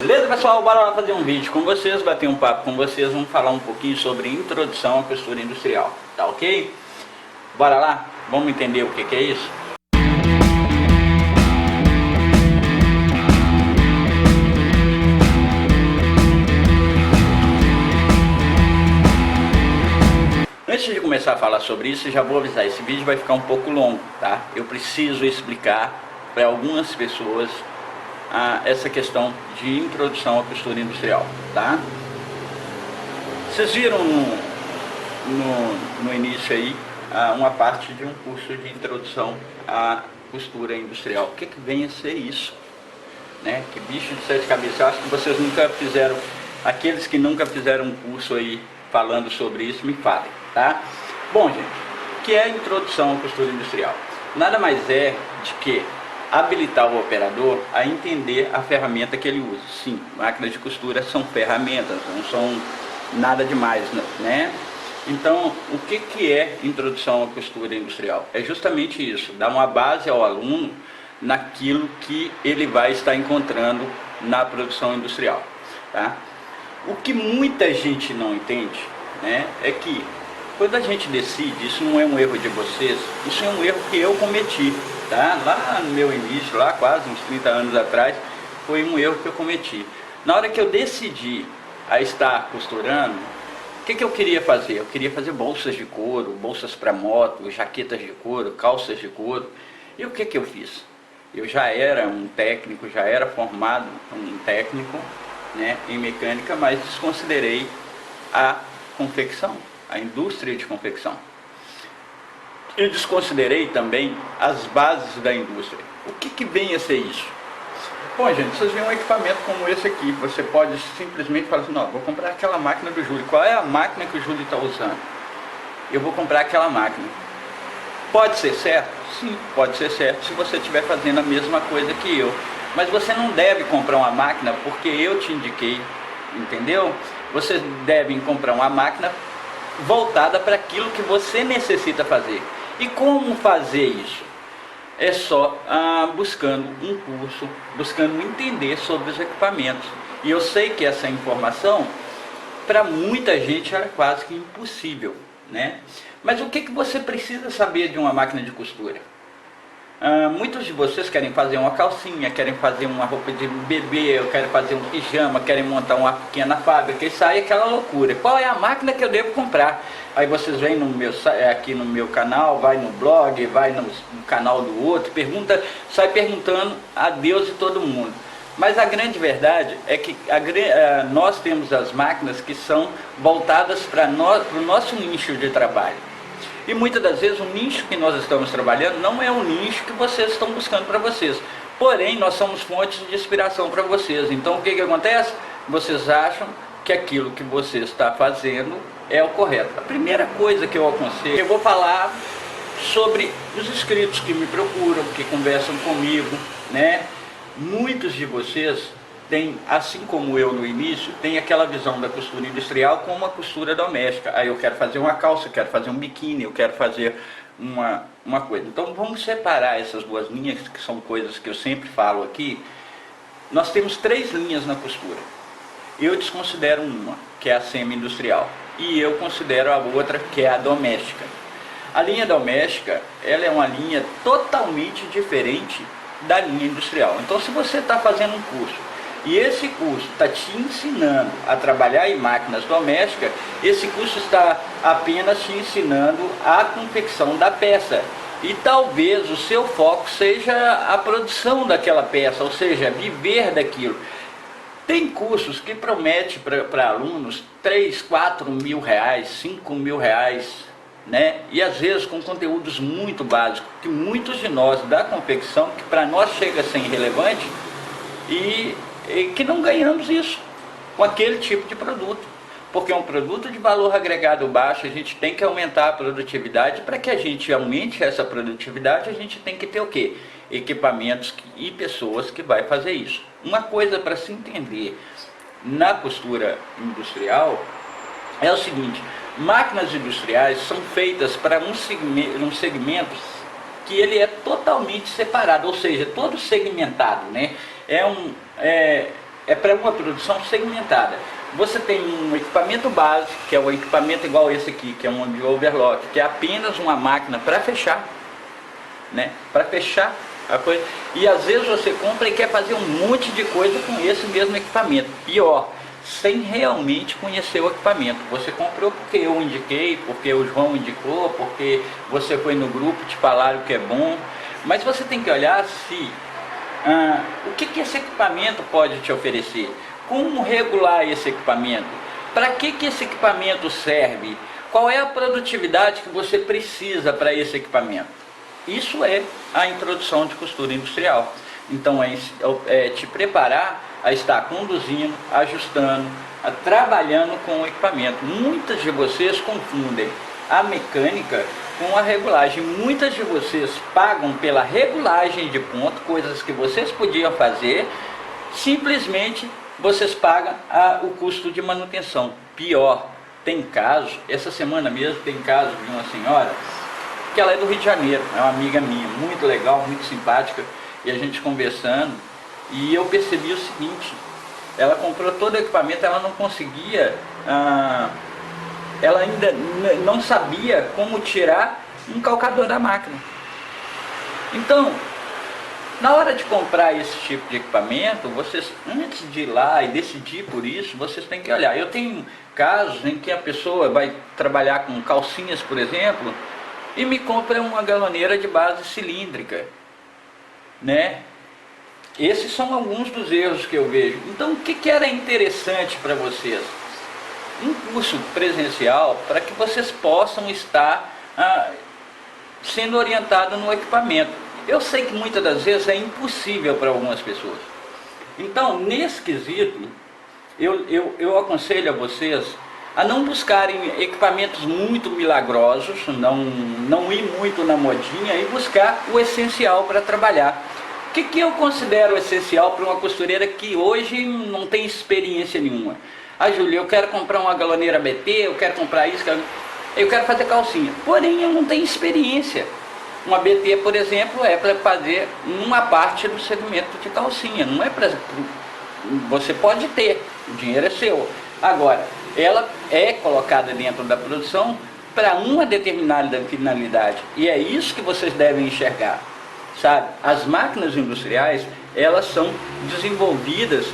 Beleza, pessoal? Bora lá fazer um vídeo com vocês, bater um papo com vocês, vamos falar um pouquinho sobre introdução à costura industrial, tá ok? Bora lá? Vamos entender o que é isso? Antes de começar a falar sobre isso, já vou avisar, esse vídeo vai ficar um pouco longo, tá? Eu preciso explicar para algumas pessoas essa questão de introdução à costura industrial, tá? Vocês viram no início aí uma parte de um curso de introdução à costura industrial. O que vem a ser isso? Né? Que bicho de sete cabeças. Eu acho que vocês nunca fizeram, aqueles que nunca fizeram um curso aí falando sobre isso, me falem, tá? Bom, gente, o que é a introdução à costura industrial? Nada mais é de que habilitar o operador a entender a ferramenta que ele usa. Sim, máquinas de costura são ferramentas, não são nada demais, né? Então, o que é introdução à costura industrial? É justamente isso, dar uma base ao aluno naquilo que ele vai estar encontrando na produção industrial, tá? O que muita gente não entende, né, é que quando a gente decide, isso não é um erro de vocês, isso é um erro que eu cometi, tá? Lá no meu início, lá quase uns 30 anos atrás, foi um erro que eu cometi. Na hora que eu decidi a estar costurando, o que eu queria fazer? Eu queria fazer bolsas de couro, bolsas para moto, jaquetas de couro, calças de couro. E o que eu fiz? Eu já era um técnico, já era formado um técnico, né, em mecânica, mas desconsiderei a confecção, a indústria de confecção. E desconsiderei também as bases da indústria. O que vem a ser isso? Bom, gente, vocês veem um equipamento como esse aqui, você pode simplesmente falar assim, não, vou comprar aquela máquina do Júlio. Qual é a máquina que o Júlio está usando? Eu vou comprar aquela máquina. Pode ser certo? Sim, pode ser certo se você estiver fazendo a mesma coisa que eu. Mas você não deve comprar uma máquina porque eu te indiquei, entendeu? Vocês devem comprar uma máquina voltada para aquilo que você necessita fazer. E como fazer isso? É só buscando um curso, buscando entender sobre os equipamentos. E eu sei que essa informação, para muita gente, era quase que impossível, né? Mas o que você precisa saber de uma máquina de costura? Muitos de vocês querem fazer uma calcinha, querem fazer uma roupa de bebê, querem fazer um pijama, querem montar uma pequena fábrica, e sai aquela loucura. Qual é a máquina que eu devo comprar? Aí vocês vêm aqui no meu canal, vai no blog, vai no canal do outro, sai perguntando a Deus e todo mundo. Mas a grande verdade é que nós temos as máquinas que são voltadas para o nosso nicho de trabalho. E muitas das vezes o nicho que nós estamos trabalhando não é o nicho que vocês estão buscando para vocês. Porém, nós somos fontes de inspiração para vocês. Então o que acontece? Vocês acham que aquilo que você está fazendo é o correto. A primeira coisa que eu aconselho, eu vou falar sobre os inscritos que me procuram, que conversam comigo, né? Muitos de vocês têm, assim como eu no início, tem aquela visão da costura industrial como uma costura doméstica. Aí eu quero fazer uma calça, eu quero fazer um biquíni, eu quero fazer uma coisa. Então vamos separar essas duas linhas, que são coisas que eu sempre falo aqui. Nós temos três linhas na costura. Eu desconsidero uma, que é a semi-industrial, e eu considero a outra, que é a doméstica. A linha doméstica, ela é uma linha totalmente diferente da linha industrial. Então se você está fazendo um curso, e esse curso está te ensinando a trabalhar em máquinas domésticas, esse curso está apenas te ensinando a confecção da peça. E talvez o seu foco seja a produção daquela peça, ou seja, viver daquilo. Tem cursos que prometem para alunos 3, 4 mil reais, 5 mil reais, né? E às vezes com conteúdos muito básicos, que muitos de nós da confecção, que para nós chega a ser irrelevante, e que não ganhamos isso com aquele tipo de produto, porque é um produto de valor agregado baixo. A gente tem que aumentar a produtividade. Para que a gente aumente essa produtividade, a gente tem que ter o quê? Equipamentos e pessoas que vai fazer isso. Uma coisa para se entender na costura industrial é o seguinte: máquinas industriais são feitas para um segmento que ele é totalmente separado, ou seja, todo segmentado, né? é para uma produção segmentada. Você tem um equipamento base, que é o equipamento igual esse aqui, que é um de overlock, que é apenas uma máquina para fechar, né? Para fechar a coisa. E às vezes você compra e quer fazer um monte de coisa com esse mesmo equipamento. Pior, sem realmente conhecer o equipamento. Você comprou porque eu indiquei, porque o João indicou, porque você foi no grupo, te falaram que é bom. Mas você tem que olhar se o que esse equipamento pode te oferecer. Como regular esse equipamento? Para que esse equipamento serve? Qual é a produtividade que você precisa para esse equipamento? Isso é a introdução de costura industrial. Então é te preparar a estar conduzindo, ajustando, trabalhando com o equipamento. Muitas de vocês confundem a mecânica com a regulagem. Muitas de vocês pagam pela regulagem de ponto, coisas que vocês podiam fazer, simplesmente vocês pagam o custo de manutenção. Pior, tem casos, essa semana mesmo tem caso de uma senhora, que ela é do Rio de Janeiro, é uma amiga minha, muito legal, muito simpática, e a gente conversando, e eu percebi o seguinte, ela comprou todo o equipamento, ela não conseguia, ela ainda não sabia como tirar um calcador da máquina. Então, na hora de comprar esse tipo de equipamento, vocês, antes de ir lá e decidir por isso, vocês têm que olhar. Eu tenho casos em que a pessoa vai trabalhar com calcinhas, por exemplo, e me compra uma galoneira de base cilíndrica, né? Esses são alguns dos erros que eu vejo. Então, o que era interessante para vocês? Um curso presencial para que vocês possam estar sendo orientados no equipamento. Eu sei que muitas das vezes é impossível para algumas pessoas. Então, nesse quesito, eu aconselho a vocês a não buscarem equipamentos muito milagrosos, não ir muito na modinha e buscar o essencial para trabalhar. O que eu considero essencial para uma costureira que hoje não tem experiência nenhuma? Júlia, eu quero comprar uma galoneira BT, eu quero comprar isso, eu quero fazer calcinha. Porém, eu não tenho experiência. Uma BT, por exemplo, é para fazer uma parte do segmento de calcinha. Não é para... Você pode ter, o dinheiro é seu. Agora, ela é colocada dentro da produção para uma determinada finalidade. E é isso que vocês devem enxergar. Sabe? As máquinas industriais, elas são desenvolvidas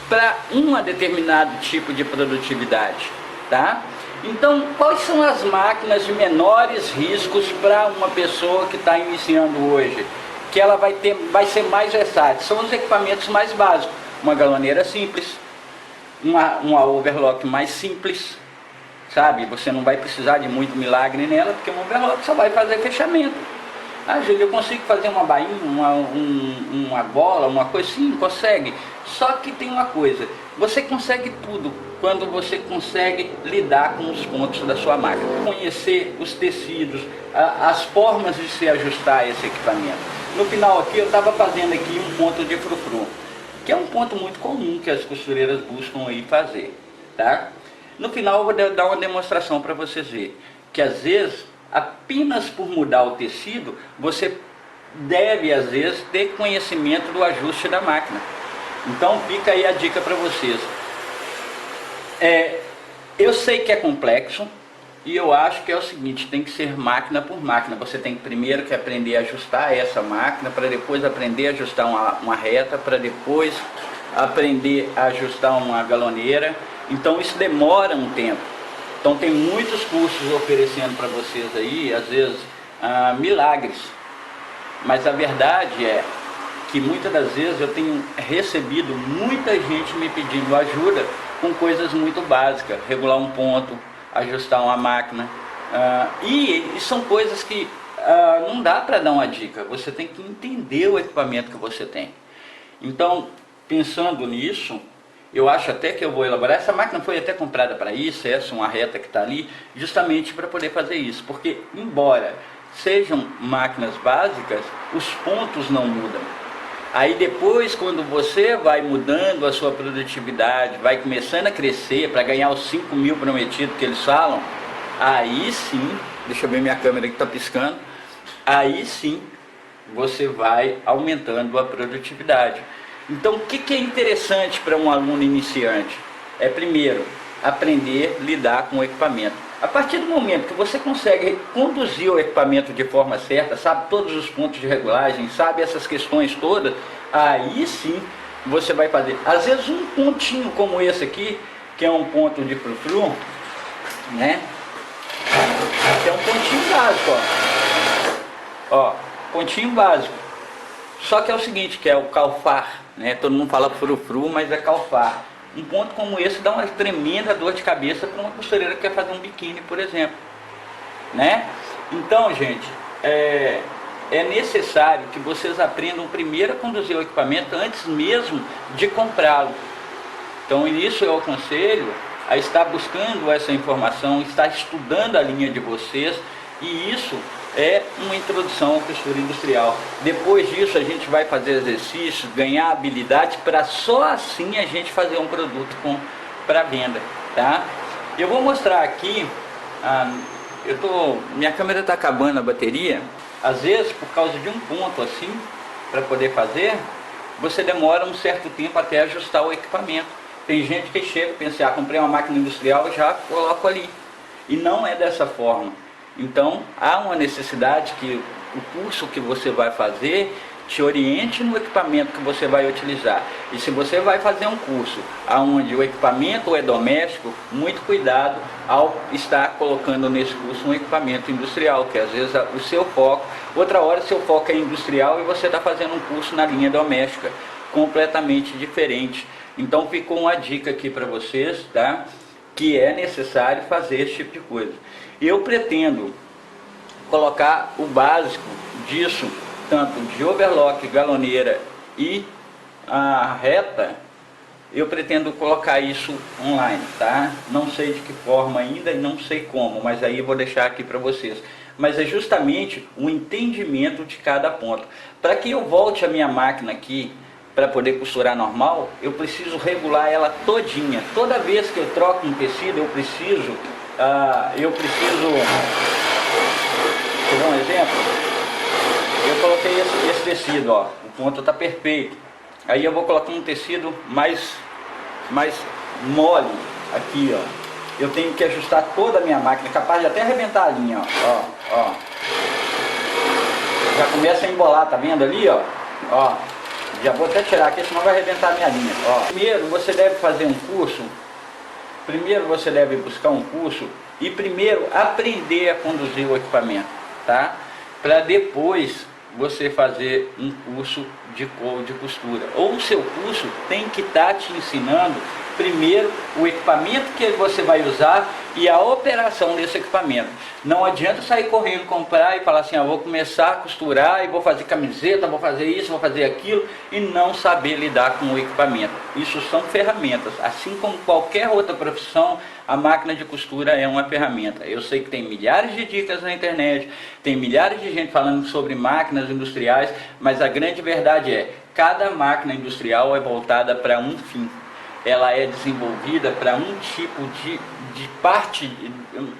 para um determinado tipo de produtividade, tá? Então, quais são as máquinas de menores riscos para uma pessoa que está iniciando hoje? Que ela vai ser mais versátil. São os equipamentos mais básicos. Uma galoneira simples, uma overlock mais simples, sabe? Você não vai precisar de muito milagre nela, porque uma overlock só vai fazer fechamento. Júlia, eu consigo fazer uma bainha, uma bola, uma coisa? Sim, consegue. Só que tem uma coisa, você consegue tudo quando você consegue lidar com os pontos da sua máquina. Conhecer os tecidos, as formas de se ajustar a esse equipamento. No final aqui eu estava fazendo aqui um ponto de frufru, que é um ponto muito comum que as costureiras buscam aí fazer, tá? No final eu vou dar uma demonstração para vocês verem, que às vezes, apenas por mudar o tecido, você deve às vezes ter conhecimento do ajuste da máquina. Então fica aí a dica para vocês. Eu sei que é complexo e eu acho que é o seguinte, tem que ser máquina por máquina. Você tem primeiro que aprender a ajustar essa máquina, para depois aprender a ajustar uma reta, para depois aprender a ajustar uma galoneira. Então isso demora um tempo. Então tem muitos cursos oferecendo para vocês aí, às vezes, milagres. Mas a verdade é que muitas das vezes eu tenho recebido muita gente me pedindo ajuda com coisas muito básicas. Regular um ponto, ajustar uma máquina. E são coisas que não dá para dar uma dica. Você tem que entender o equipamento que você tem. Então, pensando nisso, eu acho até que eu vou elaborar. Essa máquina foi até comprada para isso, uma reta que está ali, justamente para poder fazer isso. Porque, embora sejam máquinas básicas, os pontos não mudam. Aí depois, quando você vai mudando a sua produtividade, vai começando a crescer para ganhar os 5 mil prometidos que eles falam, aí sim, deixa eu ver minha câmera que está piscando, aí sim você vai aumentando a produtividade. Então, o que é interessante para um aluno iniciante? É, primeiro, aprender a lidar com o equipamento. A partir do momento que você consegue conduzir o equipamento de forma certa, sabe todos os pontos de regulagem, sabe essas questões todas, aí sim você vai fazer. Às vezes um pontinho como esse aqui, que é um ponto de frufru, né? Que é um pontinho básico, ó, pontinho básico. Só que é o seguinte, que é o calfar, né? Todo mundo fala frufru, mas é calfar. Um ponto como esse dá uma tremenda dor de cabeça para uma costureira que quer fazer um biquíni, por exemplo, né? Então, gente, é necessário que vocês aprendam primeiro a conduzir o equipamento antes mesmo de comprá-lo. Então, isso eu aconselho a estar buscando essa informação, estar estudando a linha de vocês, e isso é uma introdução à costura industrial. Depois disso a gente vai fazer exercícios, ganhar habilidade, para só assim a gente fazer um produto para venda, tá? Eu vou mostrar aqui, minha câmera está acabando a bateria. Às vezes, por causa de um ponto assim, para poder fazer, você demora um certo tempo até ajustar o equipamento. Tem gente que chega e pensa, comprei uma máquina industrial, já coloco ali. E não é dessa forma. Então, há uma necessidade que o curso que você vai fazer te oriente no equipamento que você vai utilizar. E se você vai fazer um curso onde o equipamento é doméstico, muito cuidado ao estar colocando nesse curso um equipamento industrial, que às vezes o seu foco, outra hora seu foco é industrial e você está fazendo um curso na linha doméstica, completamente diferente. Então ficou uma dica aqui para vocês, tá? Que é necessário fazer esse tipo de coisa. Eu pretendo colocar o básico disso, tanto de overlock, galoneira e a reta, eu pretendo colocar isso online, tá? Não sei de que forma ainda e não sei como, mas aí eu vou deixar aqui para vocês. Mas é justamente o entendimento de cada ponto. Para que eu volte a minha máquina aqui, para poder costurar normal, eu preciso regular ela todinha. Toda vez que eu troco um tecido, eu preciso, quer ver um exemplo? Eu coloquei esse tecido, ó, o ponto está perfeito. Aí eu vou colocar um tecido mais mole aqui, ó. Eu tenho que ajustar toda a minha máquina, capaz de até arrebentar a linha, ó. Já começa a embolar, tá vendo ali, ó? Já vou até tirar aqui, senão vai arrebentar a minha linha, ó. Primeiro você deve fazer um curso, primeiro você deve buscar um curso e primeiro aprender a conduzir o equipamento, tá? Para depois você fazer um curso de costura. Ou o seu curso tem que estar te ensinando primeiro o equipamento que você vai usar e a operação desse equipamento. Não adianta sair correndo, comprar e falar assim, vou começar a costurar e vou fazer camiseta, vou fazer isso, vou fazer aquilo, e não saber lidar com o equipamento. Isso são ferramentas. Assim como qualquer outra profissão, a máquina de costura é uma ferramenta. Eu sei que tem milhares de dicas na internet, tem milhares de gente falando sobre máquinas industriais, mas a grande verdade é, cada máquina industrial é voltada para um fim. Ela é desenvolvida para um tipo de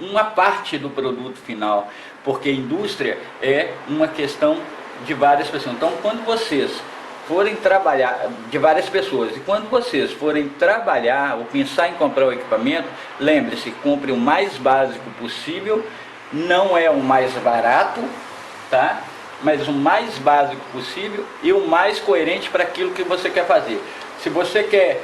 uma parte do produto final, porque indústria é uma questão de várias pessoas. Então, quando vocês forem trabalhar, de várias pessoas, e quando vocês forem trabalhar ou pensar em comprar o equipamento, lembre-se, compre o mais básico possível, não é o mais barato, tá? Mas o mais básico possível e o mais coerente para aquilo que você quer fazer. Se você quer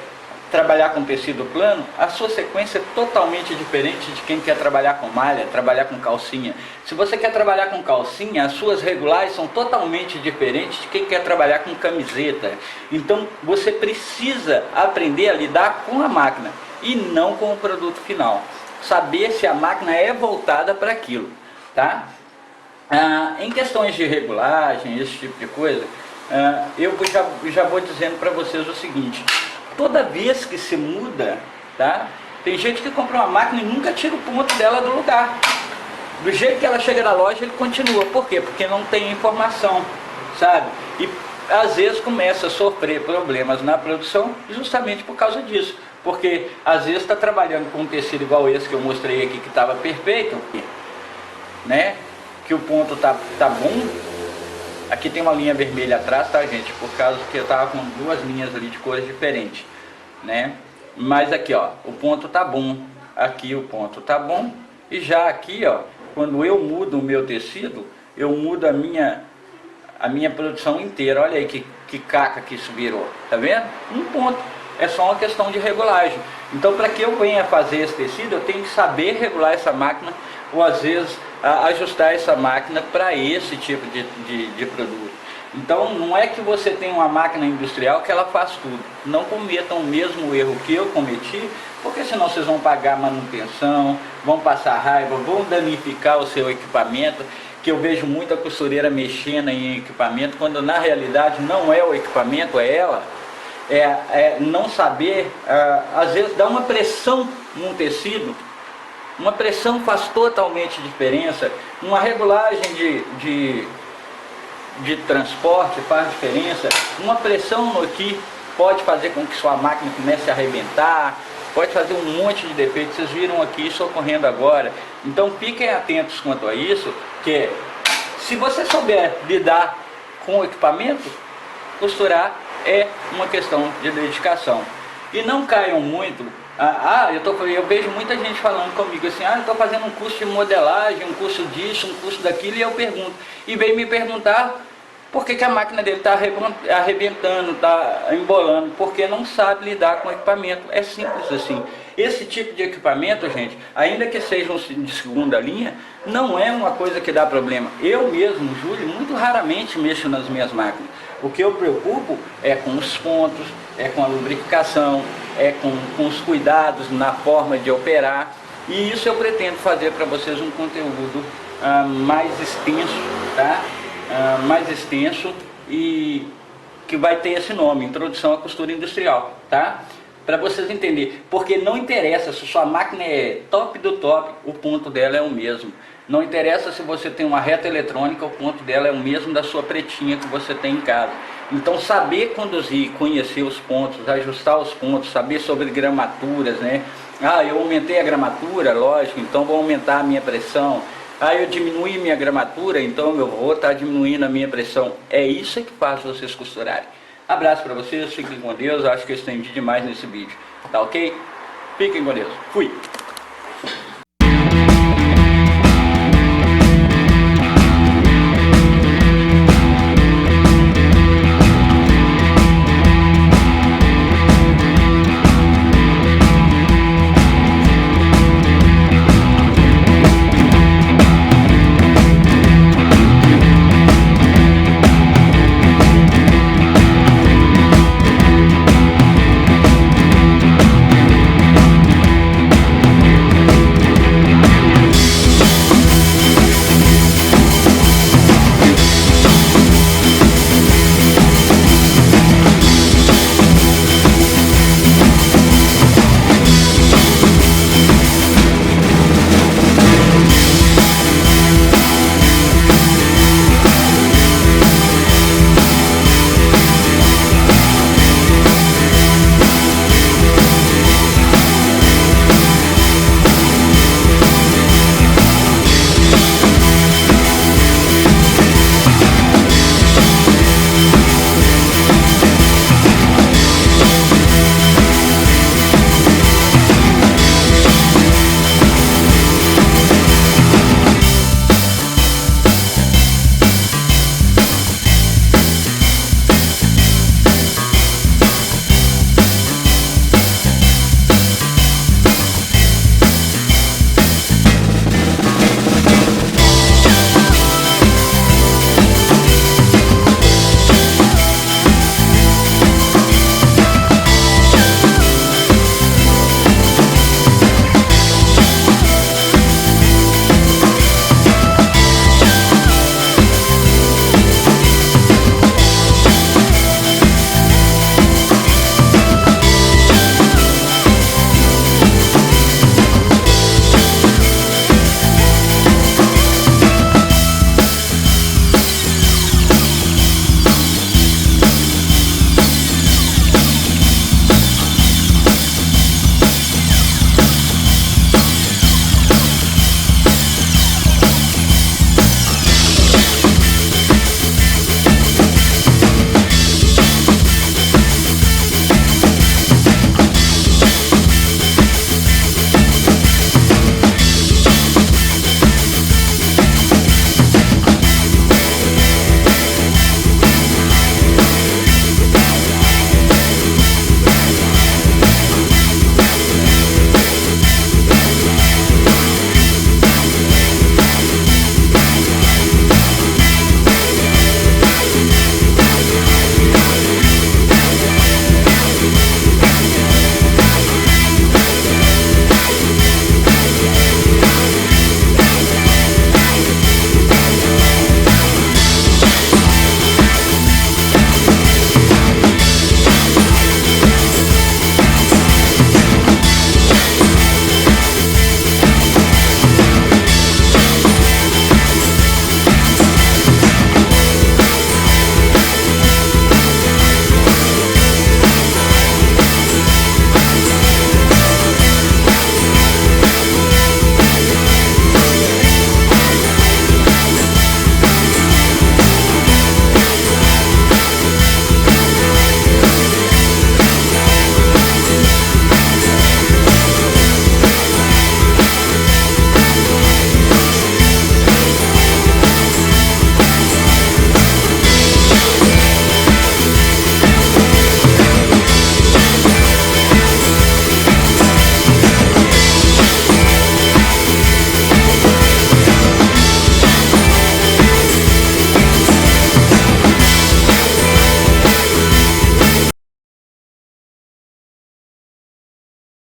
trabalhar com tecido plano, a sua sequência é totalmente diferente de quem quer trabalhar com malha, trabalhar com calcinha. Se você quer trabalhar com calcinha, as suas regulares são totalmente diferentes de quem quer trabalhar com camiseta. Então você precisa aprender a lidar com a máquina e não com o produto final. Saber se a máquina é voltada para aquilo, tá? Em questões de regulagem, esse tipo de coisa, eu já vou dizendo para vocês o seguinte: toda vez que se muda, tá? Tem gente que compra uma máquina e nunca tira o ponto dela do lugar. Do jeito que ela chega na loja, ele continua. Por quê? Porque não tem informação, sabe? E às vezes começa a sofrer problemas na produção justamente por causa disso. Porque às vezes está trabalhando com um tecido igual esse que eu mostrei aqui, que estava perfeito, né? Que o ponto tá bom. Aqui tem uma linha vermelha atrás, tá, gente? Por causa que eu tava com duas linhas ali de cores diferentes, né? Mas aqui, ó, o ponto tá bom. Aqui o ponto tá bom. E já aqui, ó, quando eu mudo o meu tecido, eu mudo a minha produção inteira. Olha aí que caca que isso virou, tá vendo? Um ponto. É só uma questão de regulagem. Então, para que eu venha fazer esse tecido, eu tenho que saber regular essa máquina, ou às vezes ajustar essa máquina para esse tipo de produto. Então, não é que você tem uma máquina industrial que ela faz tudo. Não cometam o mesmo erro que eu cometi, porque senão vocês vão pagar manutenção, vão passar raiva, vão danificar o seu equipamento, que eu vejo muita costureira mexendo em equipamento, quando na realidade não é o equipamento, é ela. Não saber, às vezes dá uma pressão num tecido, uma pressão faz totalmente diferença, uma regulagem de transporte faz diferença, uma pressão aqui pode fazer com que sua máquina comece a arrebentar, pode fazer um monte de defeitos. Vocês viram aqui isso ocorrendo agora. Então fiquem atentos quanto a isso, que se você souber lidar com o equipamento, costurar é uma questão de dedicação. E não caiam muito. Eu vejo muita gente falando comigo assim, eu estou fazendo um curso de modelagem, um curso disso, um curso daquilo, e eu pergunto. E vem me perguntar por que a máquina dele está arrebentando, está embolando, porque não sabe lidar com o equipamento. É simples assim. Esse tipo de equipamento, gente, ainda que sejam de segunda linha, não é uma coisa que dá problema. Eu mesmo, Júlio, muito raramente mexo nas minhas máquinas. O que eu preocupo é com os pontos, é com a lubrificação, é com os cuidados na forma de operar. E isso eu pretendo fazer para vocês um conteúdo mais extenso, tá? Mais extenso, e que vai ter esse nome, Introdução à Costura Industrial, tá? Para vocês entenderem, porque não interessa se sua máquina é top do top, o ponto dela é o mesmo. Não interessa se você tem uma reta eletrônica, o ponto dela é o mesmo da sua pretinha que você tem em casa. Então saber conduzir, conhecer os pontos, ajustar os pontos, saber sobre gramaturas, né? Eu aumentei a gramatura, lógico, então vou aumentar a minha pressão. Eu diminuí minha gramatura, então eu vou estar diminuindo a minha pressão. É isso que faz vocês costurarem. Abraço para vocês, fiquem com Deus. Acho que eu estendi demais nesse vídeo, tá ok? Fiquem com Deus. Fui!